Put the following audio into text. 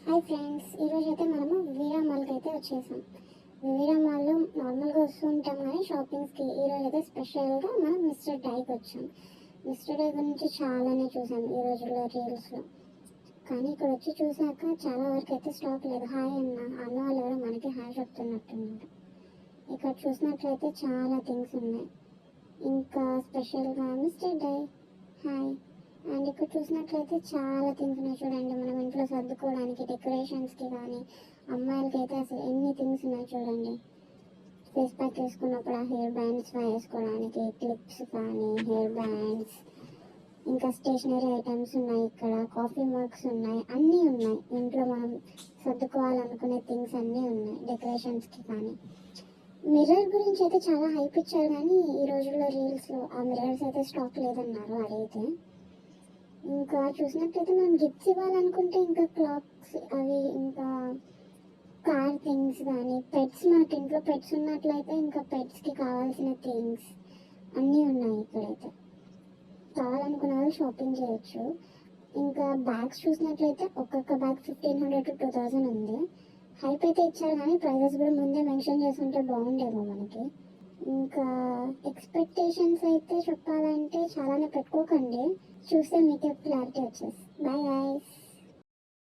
Hi friends, ఈరోజు అయితే మనము వివిరా మాల్కి అయితే వచ్చేసాం. వివిరా మాల్లో నార్మల్గా వస్తుంటాం కానీ షాపింగ్స్కి. ఈరోజు అయితే స్పెషల్గా మనం మిస్టర్ డైకి వచ్చాం. మిస్టర్ డై గురించి చాలానే చూసాం ఈ రోజుల్లో రీల్స్లో, కానీ ఇక్కడ వచ్చి చూసాక చాలా వరకు అయితే స్టాక్ లేదు. హాయ్ అన్న వాళ్ళు ఎవరో మనకి హాయ్ చెప్తున్నట్టున్నారు. ఇక్కడ చూసినట్లయితే చాలా థింగ్స్ ఉన్నాయి. ఇంకా స్పెషల్గా మిస్టర్ డై హాయ్. అండ్ ఇక్కడ చూసినట్లయితే చాలా థింగ్స్ ఉన్నాయి చూడండి. మనం ఇంట్లో సర్దుకోవడానికి డెకరేషన్స్కి కానీ అమ్మాయిలకి అయితే అసలు ఎన్ని థింగ్స్ ఉన్నాయి చూడండి. ఫేస్ ప్యాక్ వేసుకున్నప్పుడు ఆ హెయిర్ బ్యాండ్స్ వేసుకోవడానికి క్లిప్స్ కానీ హెయిర్ బ్యాండ్స్, ఇంకా స్టేషనరీ ఐటమ్స్ ఉన్నాయి. ఇక్కడ కాఫీ మగ్స్ ఉన్నాయి, అన్నీ ఉన్నాయి. ఇంట్లో మనం సర్దుకోవాలనుకునే థింగ్స్ అన్నీ ఉన్నాయి డెకరేషన్స్కి కానీ. మిర్రర్ గురించి అయితే చాలా హైప్ ఇచ్చారు కానీ ఈ రోజుల్లో రీల్స్లో ఆ మిర్రర్స్ అయితే స్టాక్ లేదన్నారు అడిగితే. ఇంకా చూసినట్లయితే మనం గిఫ్ట్స్ ఇవ్వాలనుకుంటే ఇంకా క్లాక్స్ అవి, ఇంకా కార్ థింగ్స్ కానీ పెట్స్, మనకి ఇంట్లో పెట్స్ ఉన్నట్లయితే ఇంకా పెట్స్కి కావాల్సిన థింగ్స్ అన్నీ ఉన్నాయి. ఇక్కడైతే కావాలనుకున్న వాళ్ళు షాపింగ్ చేయొచ్చు. ఇంకా బ్యాగ్స్ చూసినట్లయితే ఒక్కొక్క బ్యాగ్ 1500 to 2000 ఉంది. హైప్ అయితే ఇచ్చారు కానీ ప్రైజెస్ కూడా ముందే మెన్షన్ చేస్తుంటే బాగుండేమో మనకి. ఇంకా ఎక్స్పెక్టేషన్స్ అయితే చెప్పాలంటే చాలానే పెట్టుకోకండి, చూస్తే మీకే క్లారిటీ వచ్చేసి. Bye guys.